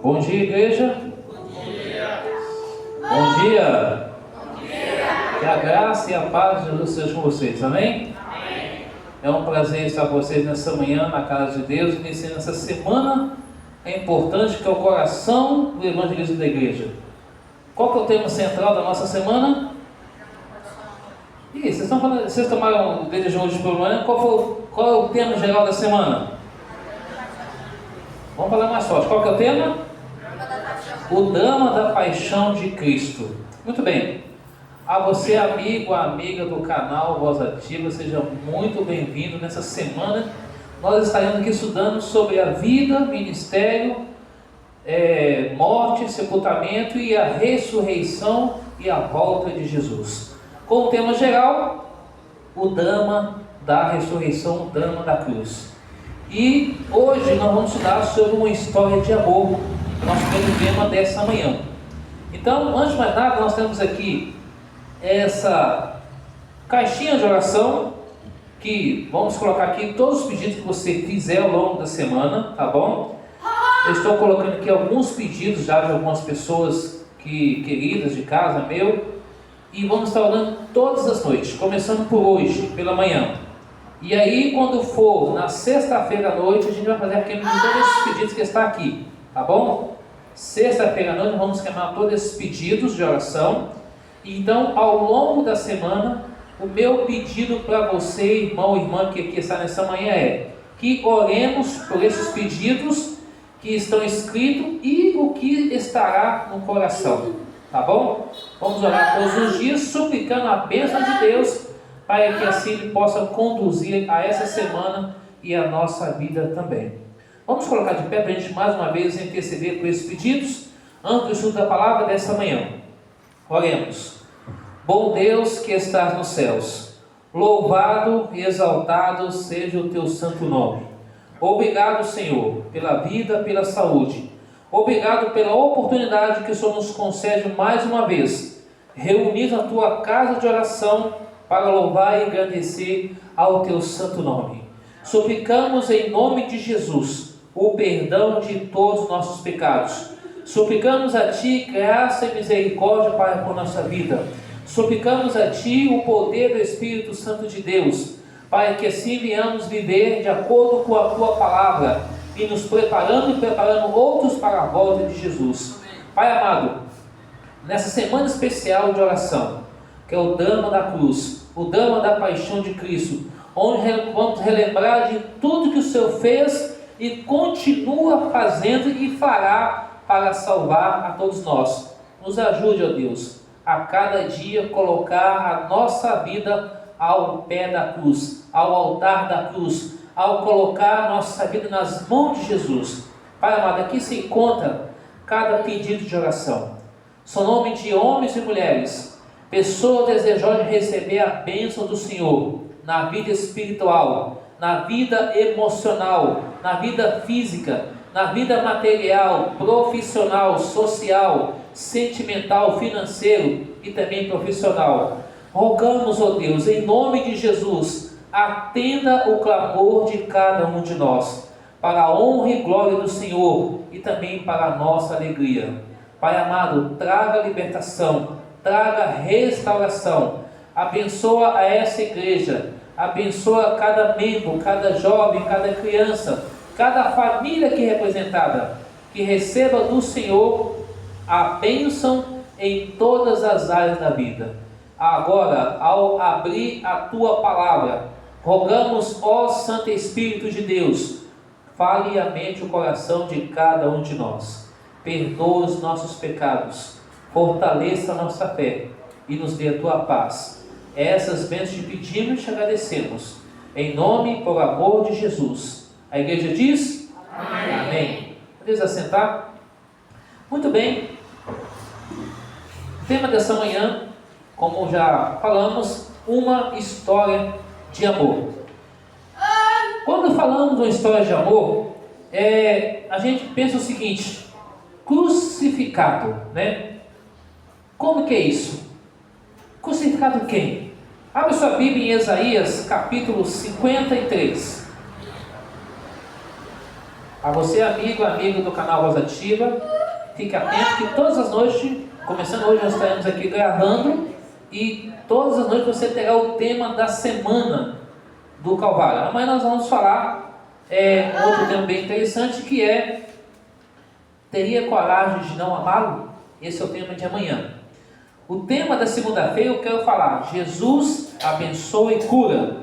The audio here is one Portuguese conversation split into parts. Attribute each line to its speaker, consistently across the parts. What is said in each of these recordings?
Speaker 1: Bom dia, igreja.
Speaker 2: Bom dia.
Speaker 1: Bom dia.
Speaker 2: Bom dia.
Speaker 1: Que a graça e a paz de Jesus sejam com vocês, amém?
Speaker 2: Amém.
Speaker 1: É um prazer estar com vocês nessa manhã na casa de Deus, iniciando essa semana importante que é o coração do evangelismo da igreja. Qual que é o tema central da nossa semana? Vocês estão falando, vocês tomaram o desejo hoje pela manhã? Qual é o tema geral da semana? Vamos falar mais forte. Qual que é o tema? O drama da paixão de Cristo. Muito bem. A você, amigo, amiga do canal Voz Ativa, seja muito bem-vindo. Nessa semana nós estaremos aqui estudando sobre a vida, ministério, morte, sepultamento e a ressurreição e a volta de Jesus. Com o tema geral, o drama da ressurreição, o drama da cruz. E hoje nós vamos estudar sobre uma história de amor, nosso primeiro tema dessa manhã. Então, antes de mais nada, nós temos aqui essa caixinha de oração, que vamos colocar aqui todos os pedidos que você fizer ao longo da semana, tá bom? Eu estou colocando aqui alguns pedidos já de algumas pessoas queridas de casa, meu, e vamos estar orando todas as noites, começando por hoje, pela manhã. E aí, quando for na sexta-feira à noite, a gente vai fazer a queima de todos esses pedidos que está aqui, tá bom? Sexta-feira à noite, vamos queimar todos esses pedidos de oração. Então, ao longo da semana, o meu pedido para você, irmão e irmã que aqui está nessa manhã é que oremos por esses pedidos que estão escritos e o que estará no coração, tá bom? Vamos orar todos os dias, suplicando a bênção de Deus, para que assim Ele possa conduzir a essa semana e a nossa vida também. Vamos colocar de pé para a gente mais uma vez interceder por esses pedidos, antes do estudo da palavra dessa manhã. Oremos. Bom Deus que estás nos céus, louvado e exaltado seja o teu santo nome. Obrigado, Senhor, pela vida, pela saúde. Obrigado pela oportunidade que o Senhor nos concede mais uma vez, reunir na tua casa de oração, para louvar e agradecer ao teu santo nome. Suplicamos em nome de Jesus o perdão de todos os nossos pecados. Suplicamos a Ti graça e misericórdia para com nossa vida. Suplicamos a Ti o poder do Espírito Santo de Deus, para que assim venhamos viver de acordo com a Tua palavra e nos preparando outros para a volta de Jesus. Pai amado, nessa semana especial de oração, que é o drama da cruz, o drama da paixão de Cristo, onde vamos relembrar de tudo que o Senhor fez e continua fazendo e fará para salvar a todos nós. Nos ajude, ó Deus, a cada dia colocar a nossa vida ao pé da cruz, ao altar da cruz, ao colocar a nossa vida nas mãos de Jesus. Pai amado, aqui se encontra cada pedido de oração. São nome de homens e mulheres, pessoas desejosas de receber a bênção do Senhor na vida espiritual, na vida emocional, na vida física, na vida material, profissional, social, sentimental, financeiro e também profissional. Rogamos, ó Deus, em nome de Jesus, atenda o clamor de cada um de nós, para a honra e glória do Senhor e também para a nossa alegria. Pai amado, traga libertação, traga restauração, abençoa a essa igreja, abençoa cada membro, cada jovem, cada criança, cada família aqui representada, que receba do Senhor a bênção em todas as áreas da vida. Agora, ao abrir a Tua palavra, rogamos, ó Santo Espírito de Deus, fale a mente e o coração de cada um de nós, perdoa os nossos pecados, fortaleça a nossa fé e nos dê a Tua paz. Essas bênçãos te pedimos e te agradecemos. Em nome e por amor de Jesus. A igreja diz? Amém. Amém. Podemos assentar? Muito bem. O tema dessa manhã, como já falamos, uma história de amor. Quando falamos de uma história de amor, a gente pensa o seguinte: crucificado, né? Como que é isso? Crucificado quem? Abre sua Bíblia em Isaías capítulo 53. A você, amigo do canal Voz Ativa, fique atento que todas as noites, começando hoje, nós estaremos aqui gravando, e todas as noites você terá o tema da semana do Calvário. Amanhã nós vamos falar um outro tema bem interessante, que é: teria coragem de não amá-lo? Esse é o tema de amanhã. O tema da segunda-feira eu quero falar: Jesus abençoa e cura.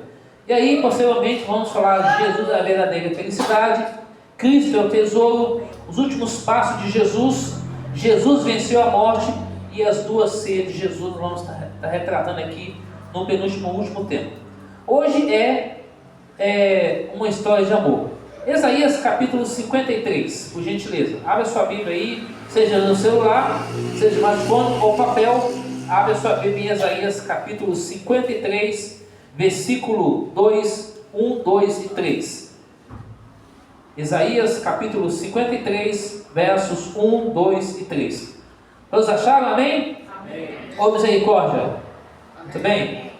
Speaker 1: E aí, posteriormente, vamos falar de Jesus, a verdadeira felicidade, Cristo é o tesouro, os últimos passos de Jesus, Jesus venceu a morte e as duas ceias de Jesus. Vamos estar retratando aqui no último tempo. Hoje é uma história de amor. Isaías capítulo 53, por gentileza. Abra sua Bíblia aí, seja no celular, seja no smartphone ou papel. Abra sua Bíblia em Isaías capítulo 53, versículo 2, 1, 2 e 3. Isaías capítulo 53, versos 1, 2 e 3. Todos acharam? Amém? Amém. Ô misericórdia. Muito bem.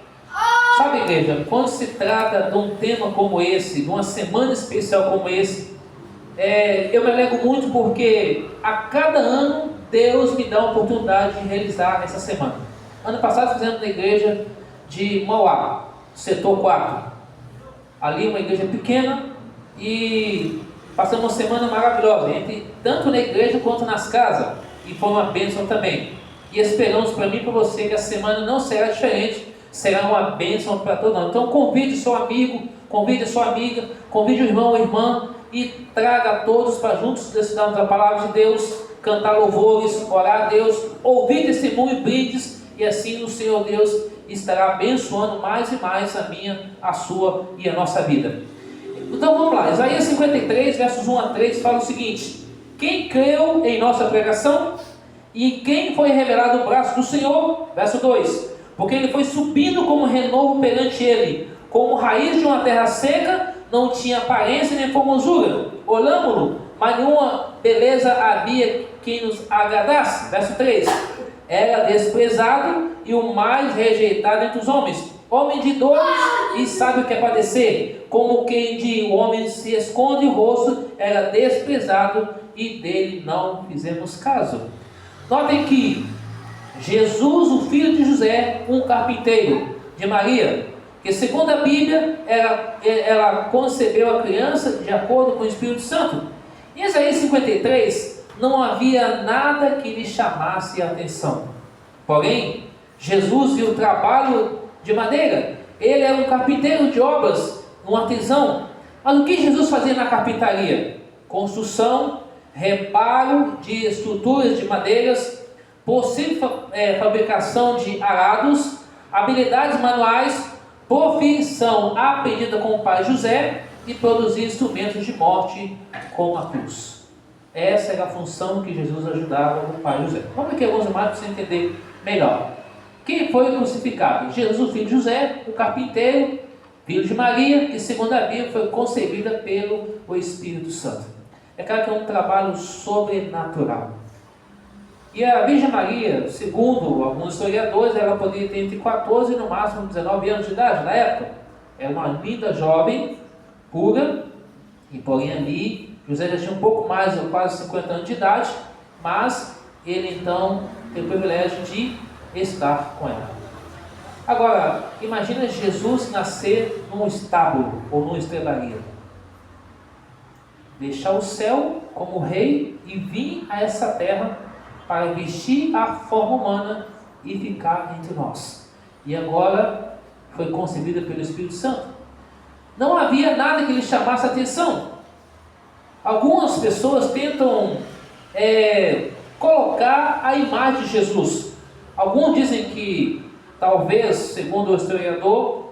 Speaker 1: Sabe, igreja, quando se trata de um tema como esse, de uma semana especial como esse, eu me alegro muito porque a cada ano Deus me dá a oportunidade de realizar essa semana. Ano passado fizemos na igreja de Mauá, setor 4. Ali uma igreja pequena, e passamos uma semana maravilhosa, tanto na igreja quanto nas casas, e foi uma bênção também. E esperamos para mim e para você que a semana não será diferente, será uma bênção para todos nós. Então convide seu amigo, convide sua amiga, convide o irmão ou irmã, e traga a todos para juntos estudarmos a palavra de Deus, cantar louvores, orar a Deus, ouvir testemunho e brindes, e assim o Senhor Deus estará abençoando mais e mais a minha, a sua e a nossa vida. Então vamos lá, Isaías 53, versos 1 a 3 fala o seguinte: quem creu em nossa pregação, e quem foi revelado o braço do Senhor? Verso 2: porque ele foi subindo como renovo perante ele, como raiz de uma terra seca, não tinha aparência nem formosura. Olhámo-lo, mas nenhuma beleza havia que nos agradasse. Verso 3: era desprezado e o mais rejeitado entre os homens, homem de dores e sabe o que é padecer, como quem de homem se esconde o rosto, era desprezado e dele não fizemos caso. Notem que Jesus, o filho de José, um carpinteiro, de Maria, que segundo a Bíblia, ela concebeu a criança de acordo com o Espírito Santo. Em Isaías 53, não havia nada que lhe chamasse a atenção. Porém, Jesus viu o trabalho de madeira. Ele era um carpinteiro de obras, um artesão. Mas o que Jesus fazia na carpintaria? Construção, reparo de estruturas de madeiras, possível fabricação de arados, habilidades manuais, profissão aprendida com o pai José, e produzir instrumentos de morte com a cruz. Essa era a função que Jesus ajudava o pai José. Vamos aqui alguns imagens para você entender melhor. Quem foi crucificado? Jesus, o filho de José, o carpinteiro, filho de Maria, que segundo a Bíblia foi concebida pelo Espírito Santo. É claro que é um trabalho sobrenatural. E a Virgem Maria, segundo alguns historiadores, ela poderia ter entre 14 e no máximo 19 anos de idade na época. Era uma linda jovem, pura, e porém ali, José já tinha um pouco mais, quase 50 anos de idade, mas ele então tem o privilégio de estar com ela. Agora, imagina Jesus nascer num estábulo ou numa estrebaria. Deixar o céu como rei e vir a essa terra para vestir a forma humana e ficar entre nós. E agora foi concebida pelo Espírito Santo. Não havia nada que lhe chamasse a atenção. Algumas pessoas tentam colocar a imagem de Jesus. Alguns dizem que, talvez, segundo o historiador,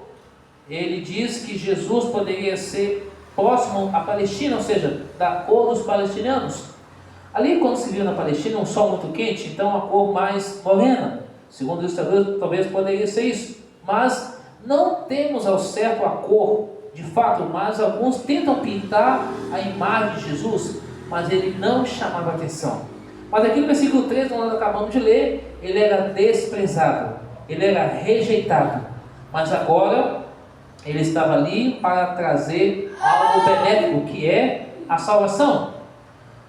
Speaker 1: ele diz que Jesus poderia ser próximo à Palestina, ou seja, da cor dos palestinianos. Ali, quando se viu na Palestina, um sol muito quente, então a cor mais morena. Segundo os historiadores, talvez poderia ser isso. Mas não temos ao certo a cor, de fato, mas alguns tentam pintar a imagem de Jesus, mas ele não chamava atenção. Mas aqui no versículo 3, onde nós acabamos de ler, ele era desprezado, ele era rejeitado. Mas agora, ele estava ali para trazer algo benéfico, que é a salvação.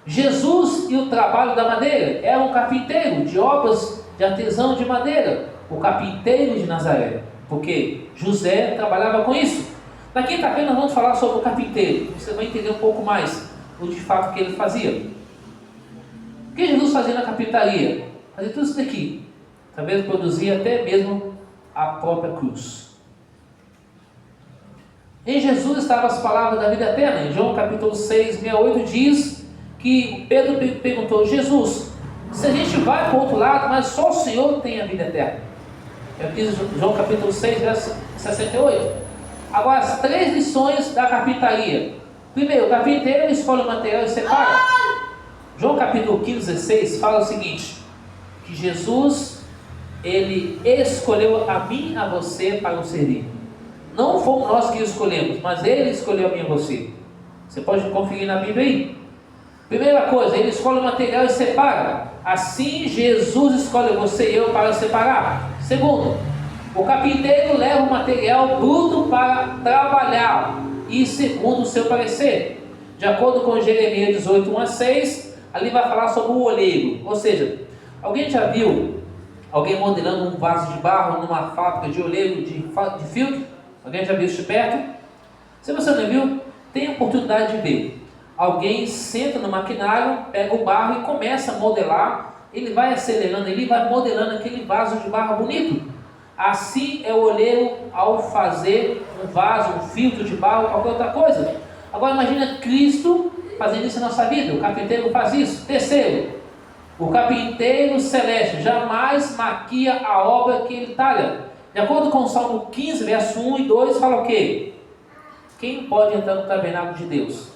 Speaker 1: Jesus e o trabalho da madeira. Era um carpinteiro de obras de artesão de madeira. O carpinteiro de Nazaré. Porque José trabalhava com isso. Na quinta-feira nós vamos falar sobre o carpinteiro. Você vai entender um pouco mais o de fato que ele fazia. O que Jesus fazia na carpintaria? Fazia tudo isso daqui. Talvez produzia até mesmo a própria cruz. Em Jesus estavam as palavras da vida eterna. Em João capítulo 6, 68 diz que Pedro perguntou: Jesus, se a gente vai para o outro lado, mas só o Senhor tem a vida eterna. Eu fiz João capítulo 6, verso 68. Agora, as 3 lições da carpintaria. Primeiro, o carpinteiro escolhe o material e separa. João capítulo 15, 16 fala o seguinte: que Jesus, ele escolheu a mim e a você para o servir. Não fomos nós que escolhemos, mas ele escolheu a mim e a você. Você pode conferir na Bíblia aí. Primeira coisa, ele escolhe o material e separa. Assim Jesus escolhe você e eu para separar. Segundo, o carpinteiro leva o material bruto para trabalhar. E segundo o seu parecer, de acordo com Jeremias 18, 1-6, ali vai falar sobre o olheiro. Ou seja, alguém já viu alguém modelando um vaso de barro numa fábrica de olheiro de filtro? Alguém já viu isso de perto? Se você não viu, tem a oportunidade de ver. Alguém senta no maquinário, pega o barro e começa a modelar. Ele vai acelerando, ele vai modelando aquele vaso de barro bonito. Assim é o olheiro ao fazer um vaso, um filtro de barro, qualquer outra coisa. Agora imagina Cristo fazendo isso na nossa vida. O carpinteiro faz isso. Terceiro, o carpinteiro celeste jamais maquia a obra que ele talha. De acordo com o Salmo 15, verso 1 e 2, fala o quê? Quem pode entrar no tabernáculo de Deus?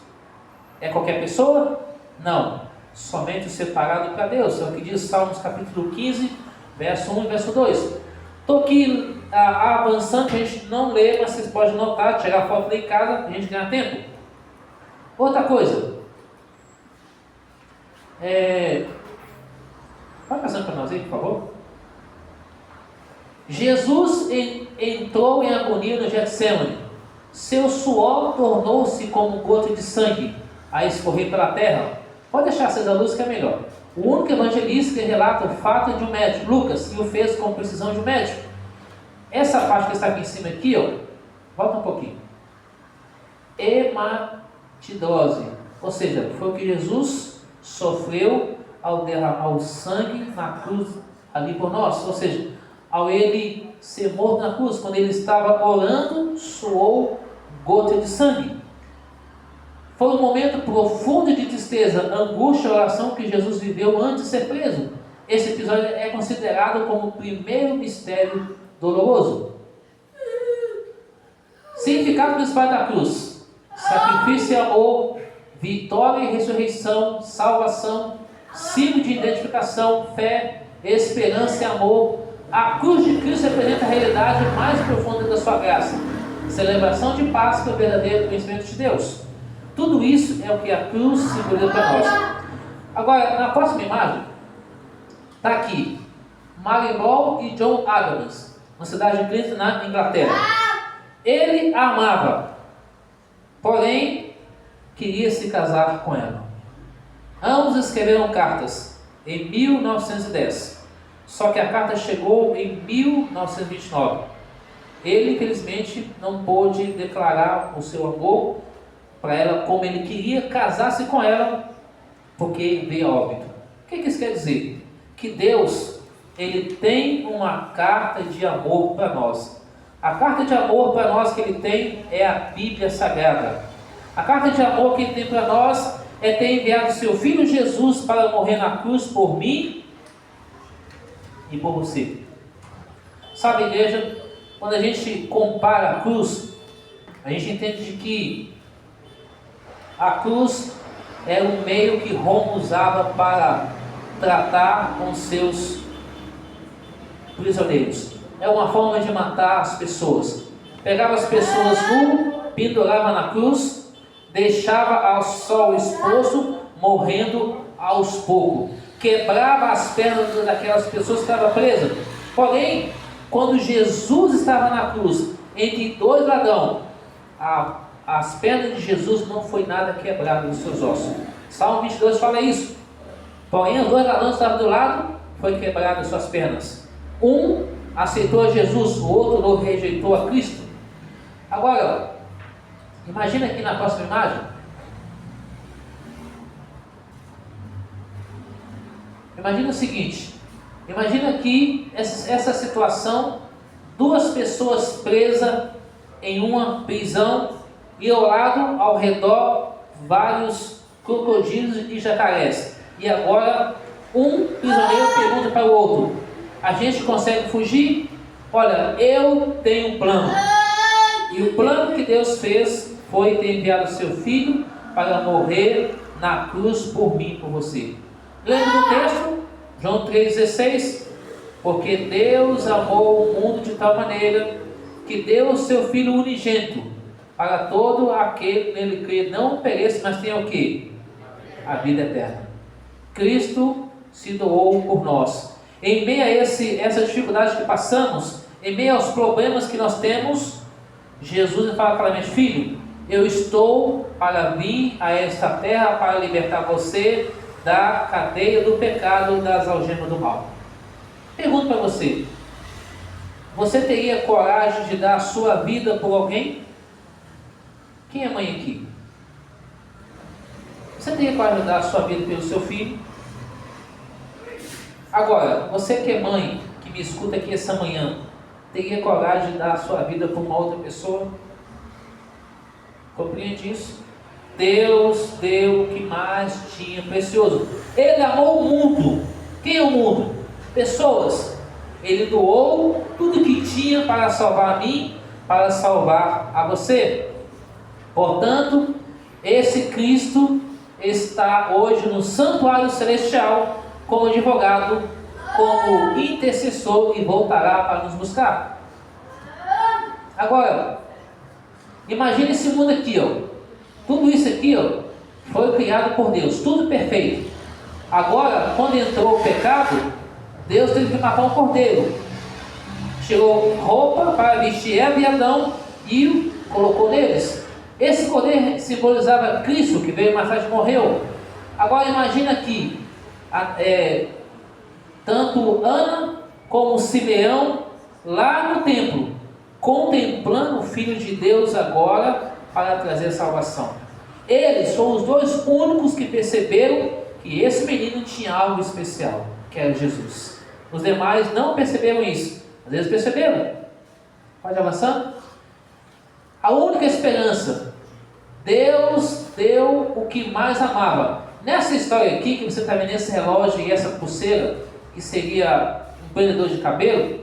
Speaker 1: É qualquer pessoa? Não. Somente o separado para Deus. É o que diz Salmos capítulo 15, verso 1 e verso 2. Estou aqui avançando, a gente não lê, mas vocês podem notar, tirar foto lá em casa, a gente ganha tempo. Outra coisa. Vai passando para nós aí, por favor. Jesus entrou em agonia no Getsemane. Seu suor tornou-se como gota de sangue a escorrer pela terra. Pode deixar acesa a luz que é melhor. O único evangelista que relata o fato é de um médico, Lucas, e o fez com precisão de um médico. Essa parte que está aqui em cima aqui, ó, volta um pouquinho. Hematidose, ou seja, foi o que Jesus sofreu ao derramar o sangue na cruz ali por nós. Ou seja, ao ele ser morto na cruz, quando ele estava orando, suou gota de sangue. Foi um momento profundo de tristeza, angústia e oração que Jesus viveu antes de ser preso. Esse episódio é considerado como o primeiro mistério doloroso. Significado principal da cruz: sacrifício e amor, vitória e ressurreição, salvação, símbolo de identificação, fé, esperança e amor. A cruz de Cristo representa a realidade mais profunda da sua graça, celebração de Páscoa e verdadeiro conhecimento de Deus. Tudo isso é o que a cruz simboliza para nós. Agora, na próxima imagem, está aqui Maribel e John Adams, uma cidade de Clinton, na Inglaterra. Ele a amava, porém queria se casar com ela. Ambos escreveram cartas em 1910, só que a carta chegou em 1929. Ele, infelizmente, não pôde declarar o seu amor para ela como ele queria, casar-se com ela, porque veio a óbito. O que isso quer dizer? Que Deus, ele tem uma carta de amor para nós. A carta de amor para nós que ele tem é a Bíblia Sagrada. A carta de amor que ele tem para nós é ter enviado seu Filho Jesus para morrer na cruz por mim e por você. Sabe, igreja, quando a gente compara a cruz, a gente entende de que a cruz era um meio que Roma usava para tratar com seus prisioneiros. É uma forma de matar as pessoas. Pegava as pessoas nu, pendurava na cruz, deixava ao sol exposto, morrendo aos poucos. Quebrava as pernas daquelas pessoas que estavam presas. Porém, quando Jesus estava na cruz, entre dois ladrões, a as pernas de Jesus não foi nada quebrado dos seus ossos. Salmo 22 fala isso. Porém, os dois ladrões estavam do lado, foi quebrado as suas pernas. Um aceitou a Jesus, o outro não rejeitou a Cristo. Agora, imagina aqui na próxima imagem. Imagina o seguinte. Imagina aqui essa situação. Duas pessoas presas em uma prisão e ao redor, vários crocodilos e jacarés. E agora, um prisioneiro pergunta para o outro: a gente consegue fugir? Olha, eu tenho um plano. E o plano que Deus fez foi ter enviado o seu filho para morrer na cruz por mim e por você. Lembra do texto? João 3,16. Porque Deus amou o mundo de tal maneira que deu o seu Filho unigênito para todo aquele que nele crê não pereça, mas tenha o quê? A vida eterna. Cristo se doou por nós. Em meio a essa dificuldade que passamos, em meio aos problemas que nós temos, Jesus fala claramente: filho, eu estou para vir a esta terra para libertar você da cadeia do pecado, das algemas do mal. Pergunto para você: você teria coragem de dar a sua vida por alguém? Quem é mãe aqui? Você teria coragem de dar a sua vida pelo seu filho? Agora, você que é mãe, que me escuta aqui essa manhã, teria coragem de dar a sua vida por uma outra pessoa? Compreende isso? Deus deu o que mais tinha precioso. Ele amou o mundo. Quem é o mundo? Pessoas. Ele doou tudo que tinha para salvar a mim, para salvar a você. Portanto, esse Cristo está hoje no santuário celestial como advogado, como intercessor, e voltará para nos buscar. Agora, imagine esse mundo aqui, ó. Tudo isso aqui, ó, foi criado por Deus, tudo perfeito. Agora, quando entrou o pecado, Deus teve que matar um cordeiro. Tirou roupa para vestir Eva e Adão e colocou neles. Esse cordeiro simbolizava Cristo, que veio mais tarde e morreu. Agora imagina aqui, tanto Ana como Simeão lá no templo, contemplando o Filho de Deus agora para trazer salvação. Eles foram os dois únicos que perceberam que esse menino tinha algo especial, que era Jesus. Os demais não perceberam isso, mas eles perceberam. Pode avançar? A única esperança, Deus deu o que mais amava. Nessa história aqui, que você está vendo esse relógio e essa pulseira, que seria um prendedor de cabelo,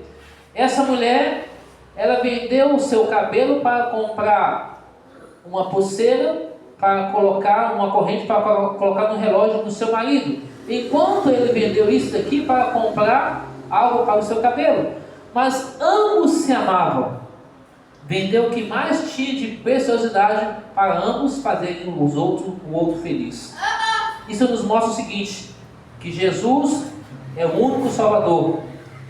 Speaker 1: essa mulher, ela vendeu o seu cabelo para comprar uma pulseira, para colocar uma corrente, para colocar no relógio do seu marido, enquanto ele vendeu isso daqui para comprar algo para o seu cabelo. Mas ambos se amavam. Vendeu o que mais tinha de preciosidade para ambos fazerem o outro feliz. Isso nos mostra o seguinte, que Jesus é o único Salvador.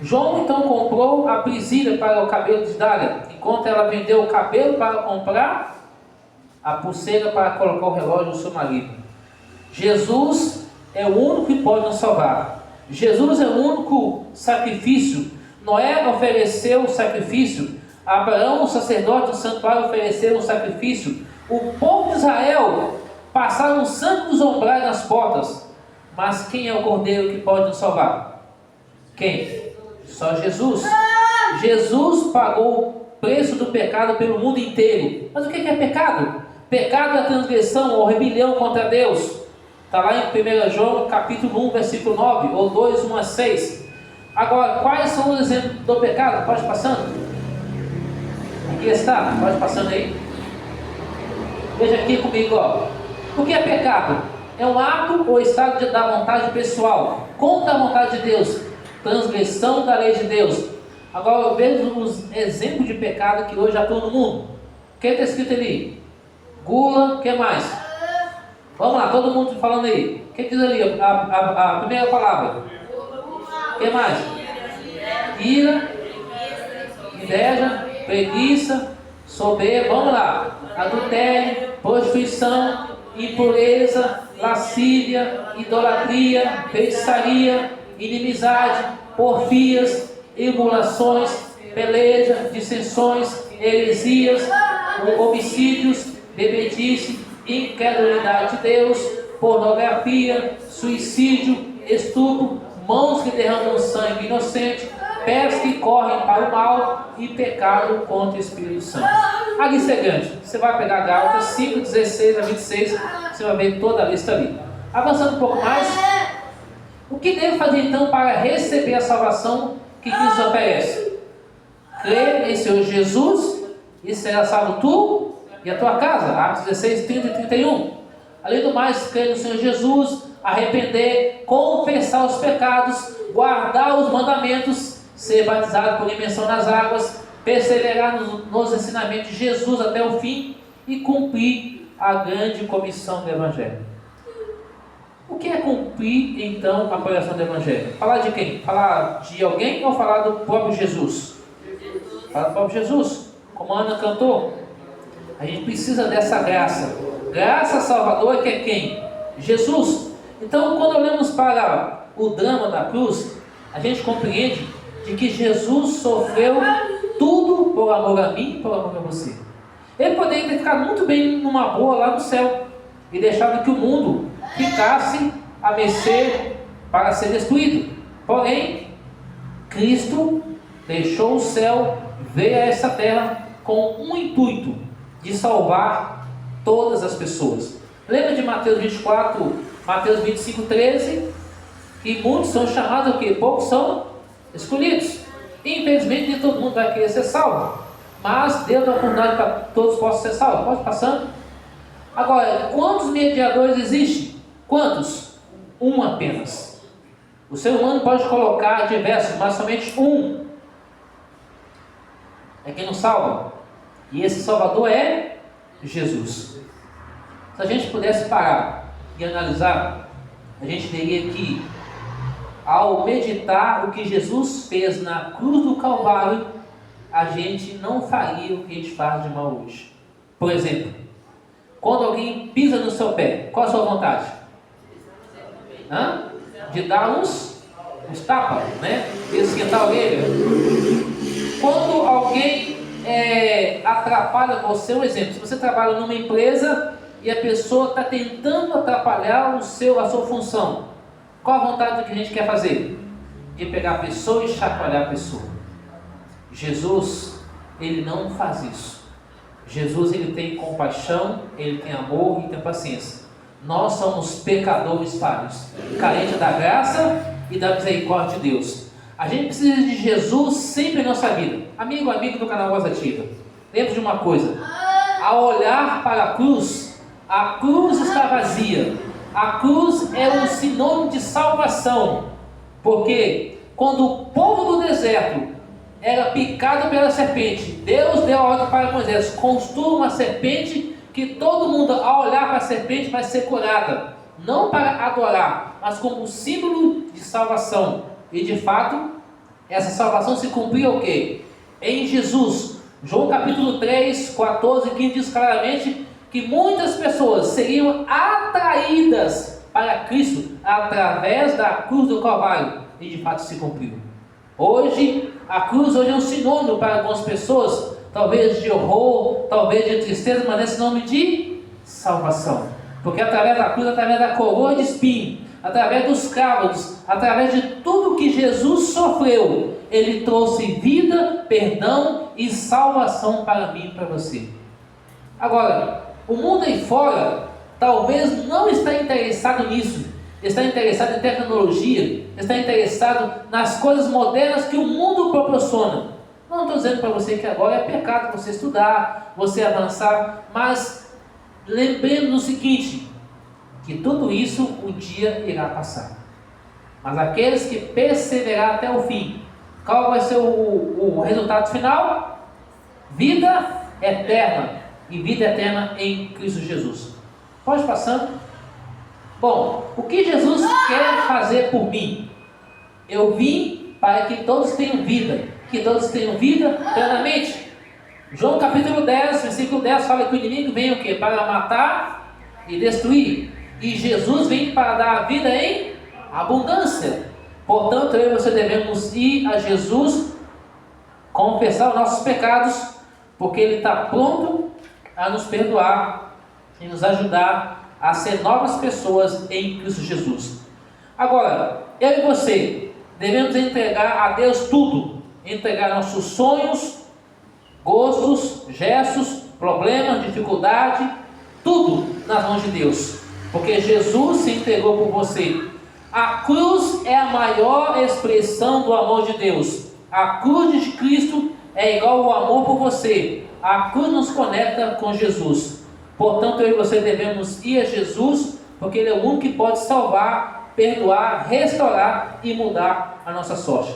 Speaker 1: João então comprou a Priscila para o cabelo de Dália, enquanto ela vendeu o cabelo para comprar a pulseira para colocar o relógio do seu marido. Jesus é o único que pode nos salvar. Jesus é o único sacrifício. Noé ofereceu o sacrifício. Abraão, o sacerdote do santuário, ofereceu um sacrifício. O povo de Israel passaram o sangue dos umbrais nas portas. Mas quem é o cordeiro que pode nos salvar? Quem? Só Jesus. Jesus pagou o preço do pecado pelo mundo inteiro. Mas o que é pecado? Pecado é a transgressão ou rebelião contra Deus. Está lá em 1 João capítulo 1, versículo 9, ou 2, 1 a 6. Agora, quais são os exemplos do pecado? Pode passando. Aqui está, pode passando aí. Veja aqui comigo, ó. O que é pecado? É um ato ou estado da vontade pessoal contra a vontade de Deus, transgressão da lei de Deus. Agora eu vejo os exemplos de pecado que hoje atuam no mundo. O que está escrito ali? Gula, o que mais? Vamos lá, todo mundo falando aí. O que diz ali? A primeira palavra. O que mais? Ira, inveja, preguiça, soberba. Vamos lá. adultério, prostituição, impureza, lascívia, idolatria, feitiçaria, inimizade, porfias, emulações, peleja, dissensões, heresias, homicídios, bebedice, incredulidade de Deus, pornografia, suicídio, estupro, mãos que derramam sangue inocente, pés que correm para o mal e pecado contra o Espírito Santo. A lista é grande. Você vai pegar Gálatas 5, 16 a 26, você vai ver toda a lista ali. Avançando um pouco mais, o que devo fazer então para receber a salvação que Cristo oferece? Crer em Senhor Jesus e será salvo tu e a tua casa. Atos 16, 30 e 31. Além do mais, crer no Senhor Jesus, arrepender, confessar os pecados, guardar os mandamentos, ser batizado por imersão nas águas, perseverar nos ensinamentos de Jesus até o fim e cumprir a grande comissão do Evangelho. O que é cumprir então a pregação do Evangelho? Falar de quem? Falar de alguém ou falar do próprio Jesus? Falar do próprio Jesus, como a Ana cantou. A gente precisa dessa graça. Graça salvadora que é quem? Jesus. Então, quando olhamos para o drama da cruz, a gente compreende de que Jesus sofreu tudo por amor a mim e por amor a você. Ele poderia ter ficado muito bem numa boa lá no céu e deixado que o mundo ficasse a mercê para ser destruído. Porém, Cristo deixou o céu, veio a essa terra com um intuito de salvar todas as pessoas. Lembra de Mateus 24, Mateus 25, 13? Que muitos são chamados o quê? Poucos são escolhidos. Infelizmente nem todo mundo vai querer ser salvo, mas Deus dá a oportunidade para que todos possam ser salvos. Pode passando. Agora, quantos mediadores existem? Quantos? Um apenas. O ser humano pode colocar diversos, mas somente um é quem nos salva. E esse Salvador é Jesus. Se a gente pudesse parar e analisar, a gente veria que ao meditar o que Jesus fez na cruz do Calvário, a gente não faria o que a gente faz de mal hoje. Por exemplo, quando alguém pisa no seu pé, qual a sua vontade? De dar uns tapas, né? De esquentar a orelha. Quando alguém atrapalha você, um exemplo, se você trabalha numa empresa e a pessoa está tentando atrapalhar a sua função, qual a vontade do que a gente quer fazer? De pegar a pessoa e chacoalhar a pessoa. Jesus, ele não faz isso. Jesus, ele tem compaixão, ele tem amor e tem paciência. Nós somos pecadores falhos, carentes da graça e da misericórdia de Deus. A gente precisa de Jesus sempre em nossa vida. Amigo do canal Voz Ativa, lembre de uma coisa: ao olhar para a cruz está vazia. A cruz é um sinônimo de salvação, porque quando o povo do deserto era picado pela serpente, Deus deu a ordem para Moisés: construa uma serpente que todo mundo, ao olhar para a serpente, vai ser curada, não para adorar, mas como um símbolo de salvação. E de fato, essa salvação se cumpriu o quê? Em Jesus. João capítulo 3, 14 e 15 diz claramente que muitas pessoas seriam atraídas para Cristo através da cruz do Calvário, e de fato se cumpriu. Hoje, a cruz é um sinônimo para algumas pessoas, talvez de horror, talvez de tristeza, mas é sinônimo de salvação, porque através da cruz, através da coroa de espinho, através dos cravos, através de tudo que Jesus sofreu, ele trouxe vida, perdão e salvação para mim e para você. Agora, o mundo aí fora talvez não está interessado nisso, está interessado em tecnologia, está interessado nas coisas modernas que o mundo proporciona. Não estou dizendo para você que agora é pecado você estudar, você avançar, mas lembrando o seguinte, que tudo isso um dia irá passar. Mas aqueles que perseverarem até o fim, qual vai ser o resultado final? Vida eterna, e vida eterna em Cristo Jesus. Pode passando. Bom, o que Jesus quer fazer por mim? Eu vim para que todos tenham vida, que todos tenham vida plenamente. João capítulo 10, versículo 10 fala que o inimigo vem o quê? Para matar e destruir. E Jesus vem para dar a vida em abundância. Portanto, eu e você devemos ir a Jesus, confessar os nossos pecados, porque Ele está pronto a nos perdoar e nos ajudar a ser novas pessoas em Cristo Jesus. Agora, eu e você devemos entregar a Deus tudo. Entregar nossos sonhos, gostos, gestos, problemas, dificuldade, tudo nas mãos de Deus, porque Jesus se entregou por você. A cruz é a maior expressão do amor de Deus. A cruz de Cristo é igual ao amor por você. A cruz nos conecta com Jesus. Portanto, eu e você devemos ir a Jesus, porque Ele é o único que pode salvar, perdoar, restaurar e mudar a nossa sorte.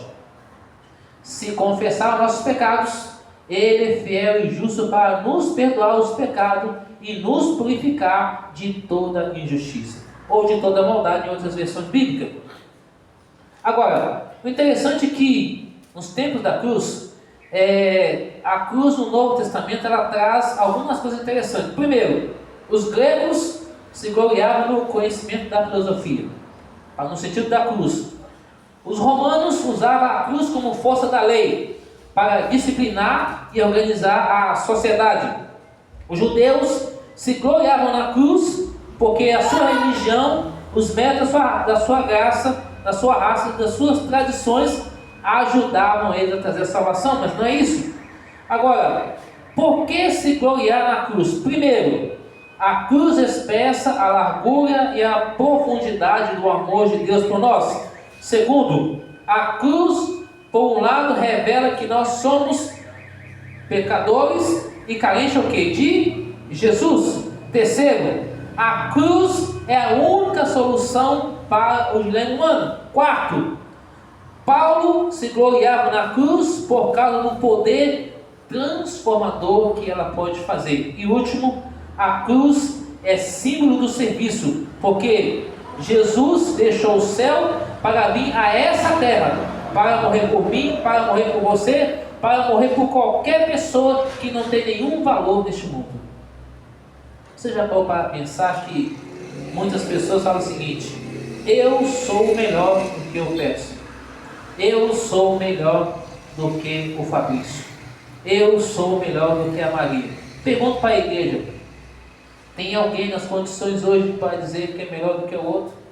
Speaker 1: Se confessar os nossos pecados, Ele é fiel e justo para nos perdoar os pecados e nos purificar de toda injustiça, ou de toda maldade em outras versões bíblicas. Agora, o interessante é que nos tempos da cruz, a cruz no Novo Testamento ela traz algumas coisas interessantes. Primeiro, os gregos se gloriavam no conhecimento da filosofia, no sentido da cruz. Os romanos usavam a cruz como força da lei, para disciplinar e organizar a sociedade. Os judeus se gloriavam na cruz, porque a sua religião, os métodos da sua graça, da sua raça, das suas tradições, ajudavam eles a trazer a salvação, mas não é isso. Agora, por que se gloriar na cruz? Primeiro, a cruz expressa a largura e a profundidade do amor de Deus por nós. Segundo, a cruz, por um lado, revela que nós somos pecadores e carentes o quê? De Jesus. Terceiro, a cruz é a única solução para o dilema humano. Quarto, Paulo se gloriava na cruz por causa do poder transformador que ela pode fazer. E último, a cruz é símbolo do serviço, porque Jesus deixou o céu para vir a essa terra, para morrer por mim, para morrer por você, para morrer por qualquer pessoa que não tem nenhum valor neste mundo. Você já parou para pensar que muitas pessoas falam o seguinte: eu sou melhor do que o Pécio, eu sou melhor do que o Fabrício, eu sou melhor do que a Maria. Pergunto para a igreja: tem alguém nas condições hoje para dizer que é melhor do que o outro?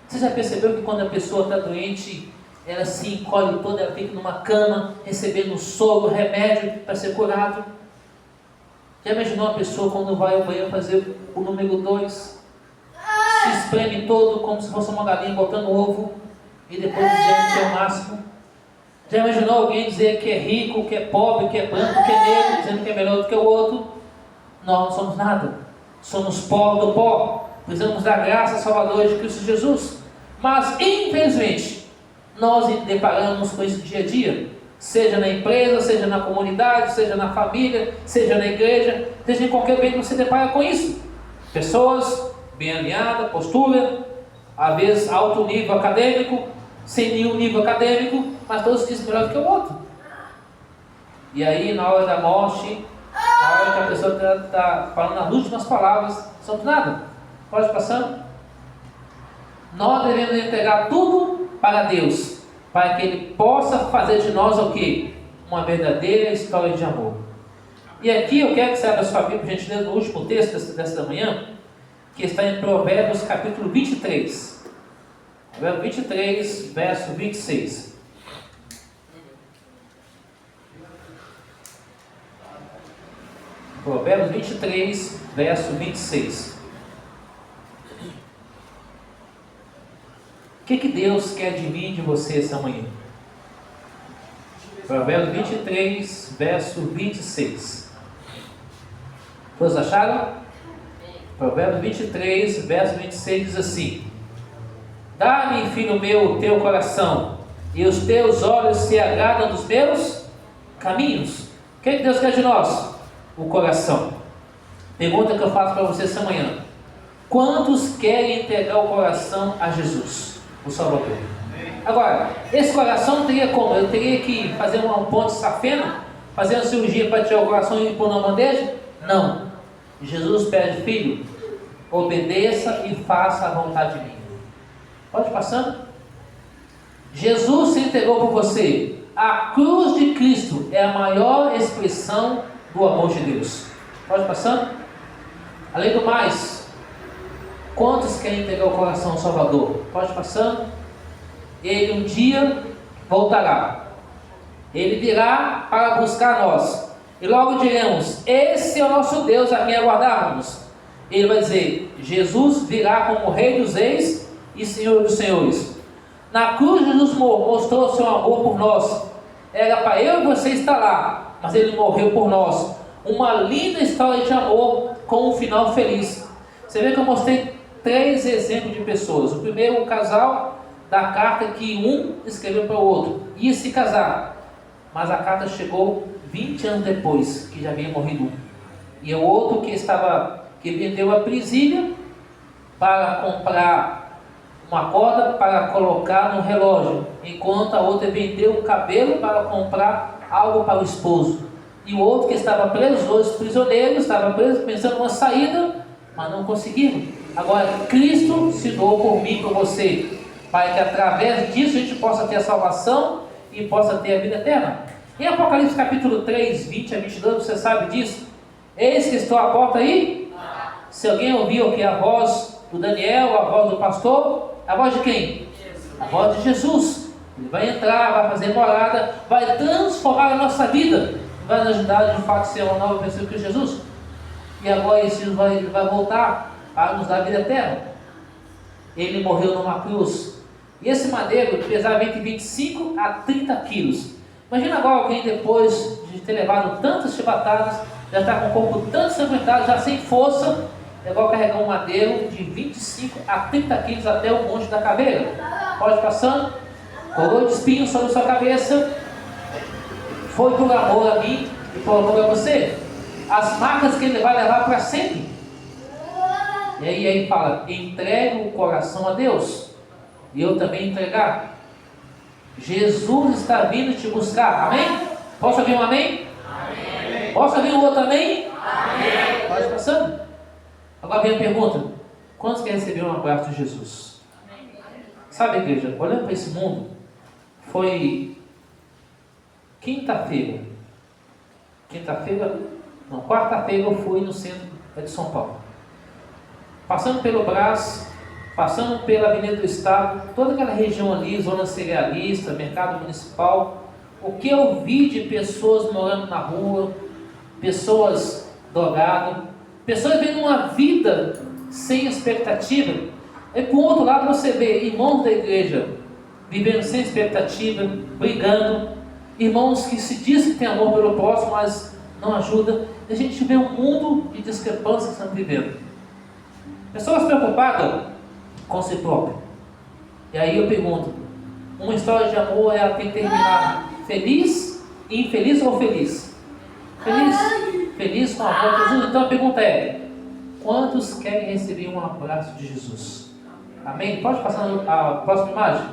Speaker 1: Você já percebeu que quando a pessoa está doente, ela se encolhe toda, ela fica numa cama, recebendo soro, remédio para ser curado? Já imaginou a pessoa quando vai ao banheiro fazer o número 2? Se espreme todo como se fosse uma galinha botando ovo e depois dizendo que é o máximo? Já imaginou alguém dizer que é rico, que é pobre, que é branco, que é negro, dizendo que é melhor do que o outro? Nós não somos nada, somos pó do pó, precisamos da graça salvadora de Cristo Jesus. Mas infelizmente nós nos deparamos com isso dia a dia, seja na empresa, seja na comunidade, seja na família, seja na igreja, seja em qualquer meio que você depara com isso. Pessoas bem alinhadas, postura, às vezes alto nível acadêmico, sem nenhum nível acadêmico, mas todos dizem melhor do que o outro. E aí na hora da morte, na hora que a pessoa está falando as últimas palavras, são nada. Pode passar? Nós devemos entregar tudo para Deus, para que Ele possa fazer de nós o quê? Uma verdadeira história de amor. E aqui eu quero que você abra a sua Bíblia, por gentileza, no último texto desta manhã, que está em Provérbios capítulo 23. Provérbios 23, verso 26. Provérbios 23, verso 26. O que Deus quer de mim e de você essa manhã? Provérbios 23, verso 26. Todos acharam? Provérbios 23, verso 26 diz assim: dá-me, filho meu, o teu coração, e os teus olhos se agradam dos meus caminhos. O que Deus quer de nós? O coração. Pergunta que eu faço para você essa manhã: quantos querem entregar o coração a Jesus, o Salvador? Agora, esse coração teria como? Eu teria que fazer um ponto safena fazendo cirurgia para tirar o coração e pôr na bandeja? Não. Jesus pede: filho, obedeça e faça a vontade minha. Pode passando. Jesus se entregou por você. A cruz de Cristo é a maior expressão do amor de Deus. Pode passando. Além do mais, quantos querem entregar o coração ao Salvador? Pode passando. Ele um dia voltará. Ele virá para buscar nós. E logo diremos: esse é o nosso Deus a quem aguardávamos. Ele vai dizer: Jesus virá como Rei dos Reis e Senhor dos Senhores. Na cruz, Jesus mostrou o seu amor por nós. Era para eu e você estar lá, mas Ele morreu por nós. Uma linda história de amor com um final feliz. Você vê que eu mostrei 3 exemplos de pessoas. O primeiro, o casal da carta que um escreveu para o outro, ia se casar, mas a carta chegou 20 anos depois, que já havia morrido um. E o outro que vendeu a presilha para comprar uma corda para colocar no relógio, enquanto a outra vendeu o cabelo para comprar algo para o esposo. E o outro que estava preso, os dois prisioneiros, estavam presos pensando numa saída, mas não conseguiram. Agora Cristo se doou por mim e por você, para que através disso a gente possa ter a salvação e possa ter a vida eterna. Em Apocalipse capítulo 3, 20 a 22, você sabe disso? Eis que estou à porta aí. Se alguém ouviu aqui a voz do Daniel, a voz do pastor, a voz de quem? A voz de Jesus. Ele vai entrar, vai fazer morada, vai transformar a nossa vida, vai nos ajudar de fato a ser uma nova pessoa que Jesus. E agora esse Jesus vai voltar para nos dar a vida eterna. Ele morreu numa cruz. E esse madeiro pesava entre 25 a 30 quilos. Imagina agora alguém, depois de ter levado tantas chibatadas, já está com o corpo tanto sanguentado, já sem força. É igual carregar um madeiro de 25 a 30 quilos até o monte da caveira. Pode passando. Coroa de espinhos sobre sua cabeça. Foi por amor a mim e por amor a você. As marcas que ele vai levar para sempre. E aí fala: entrega o coração a Deus. E eu também entregar. Jesus está vindo te buscar. Amém? Posso ouvir um amém? Amém. Posso ouvir um outro amém? Amém. Pode passando. Agora vem a pergunta: quantos querem receber um abraço de Jesus? Sabe, igreja, olhando para esse mundo, foi quarta-feira eu fui no centro de São Paulo, passando pelo Brás, passando pela Avenida do Estado, toda aquela região ali, zona cerealista, mercado municipal. O que eu vi de pessoas morando na rua, pessoas drogadas, pessoas vivendo uma vida sem expectativa. E por outro lado você vê irmãos da igreja vivendo sem expectativa, brigando, irmãos que se dizem que têm amor pelo próximo, mas não ajudam. E a gente vê um mundo de discrepâncias que estão vivendo. Pessoas preocupadas com si próprio. E aí eu pergunto: uma história de amor, ela tem que terminar feliz, infeliz ou feliz? Feliz. Feliz com o amor de Jesus. Então a pergunta é: quantos querem receber um abraço de Jesus? Amém? Pode passar a próxima imagem?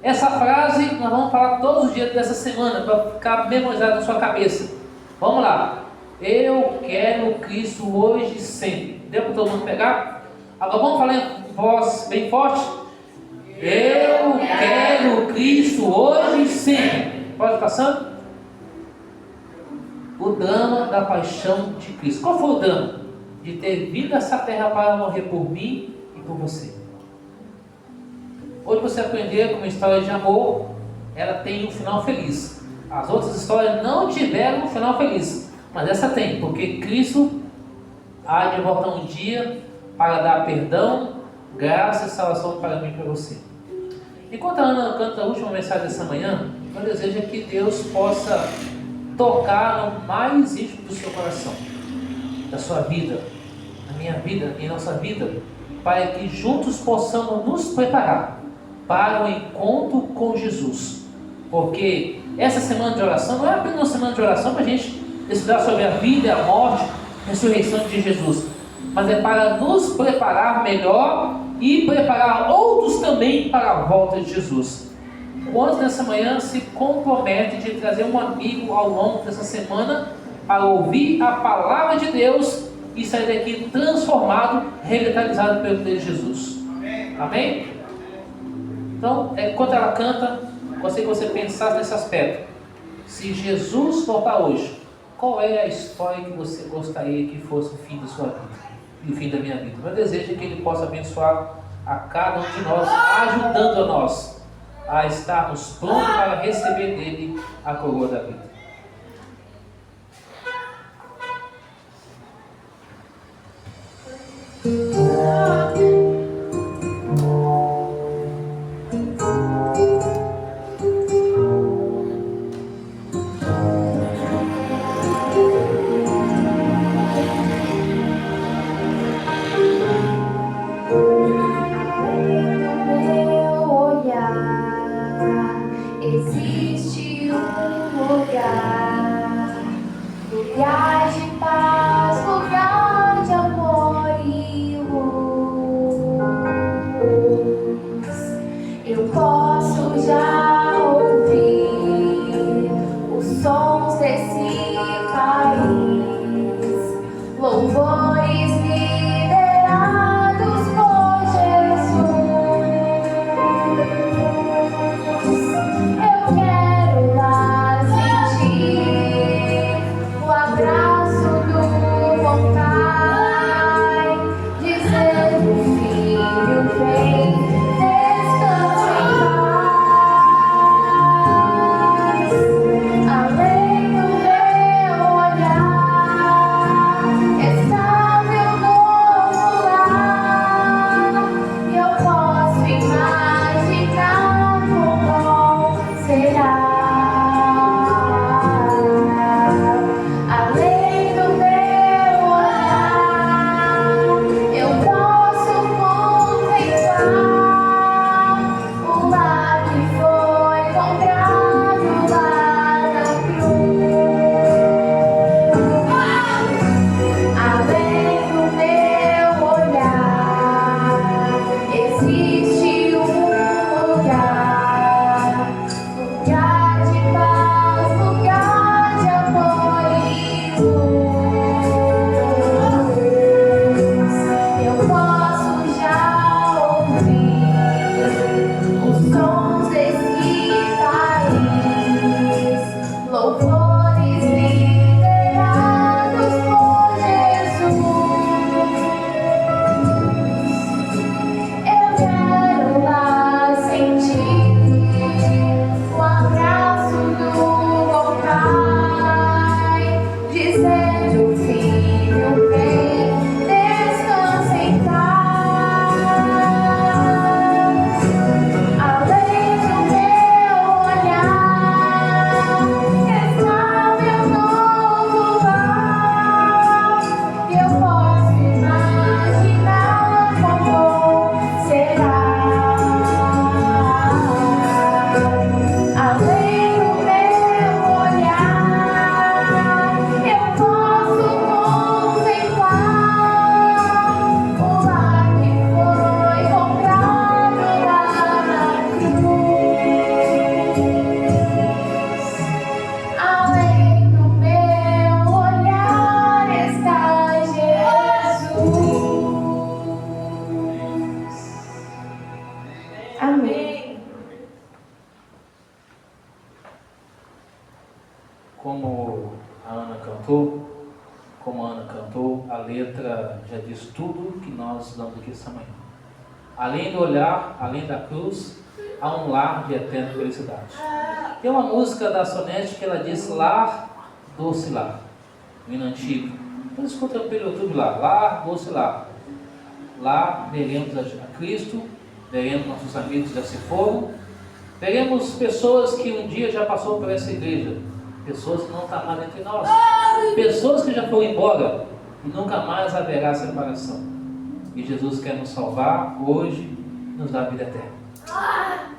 Speaker 1: Essa frase nós vamos falar todos os dias dessa semana, para ficar memorizado na sua cabeça. Vamos lá. Eu quero Cristo hoje e sempre. Deu para todo mundo pegar? Agora vamos falar em voz bem forte. Eu quero Cristo hoje e sempre. Pode passando? O drama da paixão de Cristo. Qual foi o drama? De ter vindo a essa terra para morrer por mim e por você. Hoje você aprendeu que uma história de amor, ela tem um final feliz. As outras histórias não tiveram um final feliz, mas essa tem, porque Cristo há de voltar um dia para dar perdão, graça e salvação para mim e para você. Enquanto a Ana canta a última mensagem dessa manhã, meu desejo é que Deus possa tocar no mais íntimo do seu coração, da sua vida, na minha vida, em nossa vida, para que juntos possamos nos preparar para o encontro com Jesus. Porque essa semana de oração não é apenas uma semana de oração para a gente estudar sobre a vida, a morte, a ressurreição de Jesus, mas é para nos preparar melhor e preparar outros também para a volta de Jesus. Quantos nessa manhã se compromete de trazer um amigo ao longo dessa semana para ouvir a palavra de Deus e sair daqui transformado, revitalizado pelo poder de Jesus? Amém? Então, enquanto ela canta, gostaria que você pensasse nesse aspecto. Se Jesus voltar hoje, qual é a história que você gostaria que fosse o fim da sua vida e o fim da minha vida? Meu desejo é que Ele possa abençoar a cada um de nós, ajudando a nós a estarmos prontos para receber dele a coroa da vida.
Speaker 3: Existe um lugar de paz, lugar de amor e luz. Eu posso já ouvir os sons desse país, louvores liderados por Jesus. Eu quero lá sentir o abraço do bom Pai, dizendo: filho, vem, descansa em paz. Além do meu olhar está meu novo lar, e eu posso imaginar como será. Além do meu olhar, eu posso contemplar o lar que foi comprado lá na cruz. Além do meu olhar, existe um lugar de paz, lugar de amor e luz. Eu posso já ouvir os sons desse país, louvores liderados por Jesus. Eu quero lá sentir o abraço do bom Pai, dizendo: filho, vem, descansa em paz. Além do meu olhar está meu novo lar, e eu posso imaginar como será. Além do meu olhar, eu posso contemplar o lar que foi comprado lá na cruz. Além do meu olhar está Jesus. Amém.
Speaker 1: Como a Ana cantou, a letra já diz tudo que nós estudamos aqui essa manhã. Além do olhar, além da cruz, há um lar de eterna felicidade. Tem uma música da Sonete que ela diz: lar, doce lar, o hino antigo. Então escuta pelo YouTube lá: lar, doce lar. Lá veremos a Cristo, veremos nossos amigos que já se foram, veremos pessoas que um dia já passou por essa igreja, pessoas que não estão mais entre nós, pessoas que já foram embora e nunca mais haverá separação. E Jesus quer nos salvar hoje, nos dar a vida eterna.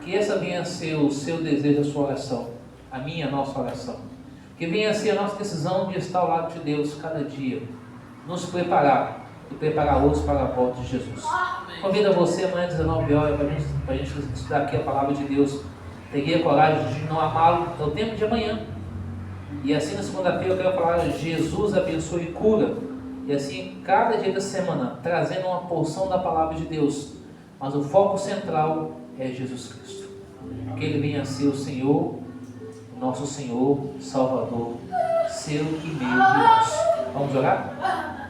Speaker 1: Que essa venha a ser o seu desejo, a sua oração, a minha, a nossa oração. Que venha a ser a nossa decisão de estar ao lado de Deus cada dia, nos preparar e preparar outros para a volta de Jesus. Convido a você amanhã às 19 horas para a gente estudar aqui a palavra de Deus. Teria coragem de não amá-lo no tempo de amanhã. E assim na segunda-feira eu quero falar: Jesus abençoe e cura. E assim cada dia da semana, trazendo uma porção da palavra de Deus. Mas o foco central é Jesus Cristo. Que Ele venha a ser o Senhor, nosso Senhor, Salvador, seu e meu de nós. Vamos orar?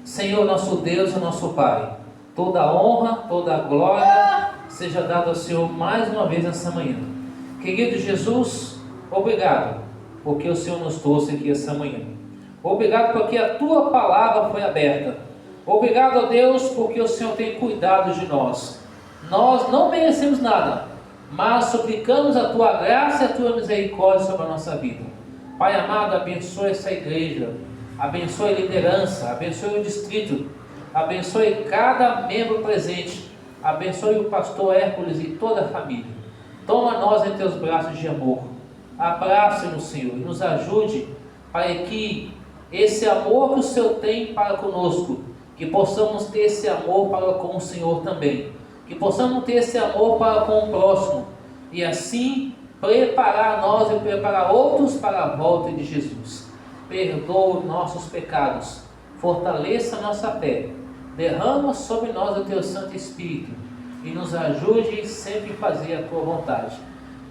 Speaker 1: Senhor, nosso Deus e nosso Pai, toda a honra, toda a glória seja dada ao Senhor mais uma vez nessa manhã. Querido Jesus, obrigado, porque o Senhor nos trouxe aqui essa manhã. Obrigado porque a Tua palavra foi aberta. Obrigado a Deus porque o Senhor tem cuidado de nós. Nós não merecemos nada, mas suplicamos a Tua graça e a Tua misericórdia sobre a nossa vida. Pai amado, abençoe essa igreja, abençoe a liderança, abençoe o distrito, abençoe cada membro presente, abençoe o pastor Hércules e toda a família. Toma nós em Teus braços de amor, abraça-nos, Senhor, e nos ajude para que esse amor que o Senhor tem para conosco, que possamos ter esse amor para com o Senhor também, que possamos ter esse amor para com o próximo, e assim preparar nós e preparar outros para a volta de Jesus. Perdoa nossos pecados, fortaleça a nossa fé, derrama sobre nós o Teu Santo Espírito e nos ajude sempre a fazer a Tua vontade.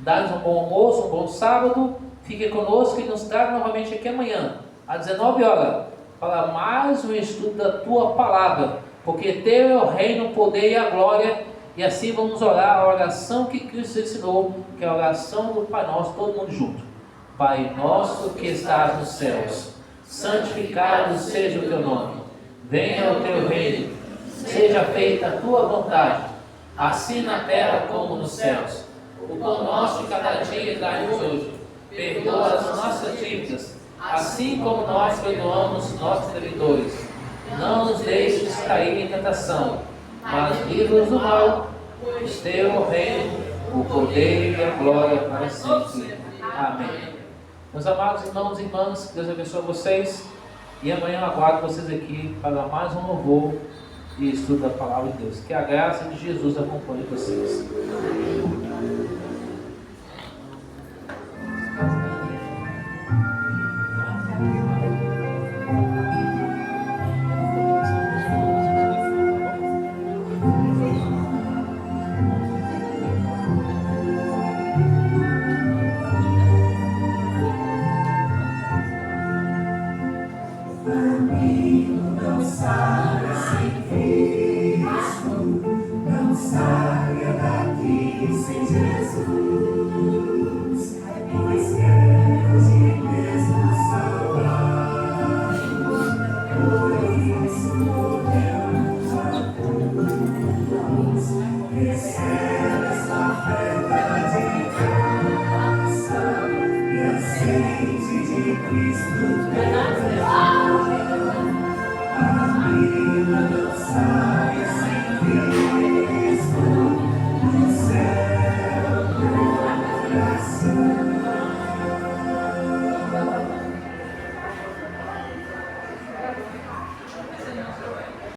Speaker 1: Dá-nos um bom almoço, um bom sábado, fique conosco e nos traga novamente aqui amanhã, às 19 horas, para mais um estudo da Tua palavra, porque Teu é o reino, o poder e a glória. E assim vamos orar a oração que Cristo ensinou, que é a oração do Pai Nosso, todo mundo junto. Pai nosso que estás nos céus, santificado seja o Teu nome. Venha o Teu reino, seja feita a Tua vontade, assim na terra como nos céus. O pão nosso de cada dia dai-nos hoje. Perdoa as nossas dívidas, assim como nós perdoamos nossos devedores. Não nos deixes cair em tentação, mas livra-nos do mal, pois Teu é o reino, o poder e a glória para sempre. Amém. Meus amados irmãos e irmãs, que Deus abençoe vocês, e amanhã eu aguardo vocês aqui para mais um louvor e estudo da palavra de Deus. Que a graça de Jesus acompanhe vocês.
Speaker 4: Não saia sem Cristo, não saia daqui sem Jesus, pois queremos de mesmo salvar, por isso morremos a cruz. Recebe essa oferta de graça e aceite de Cristo. Não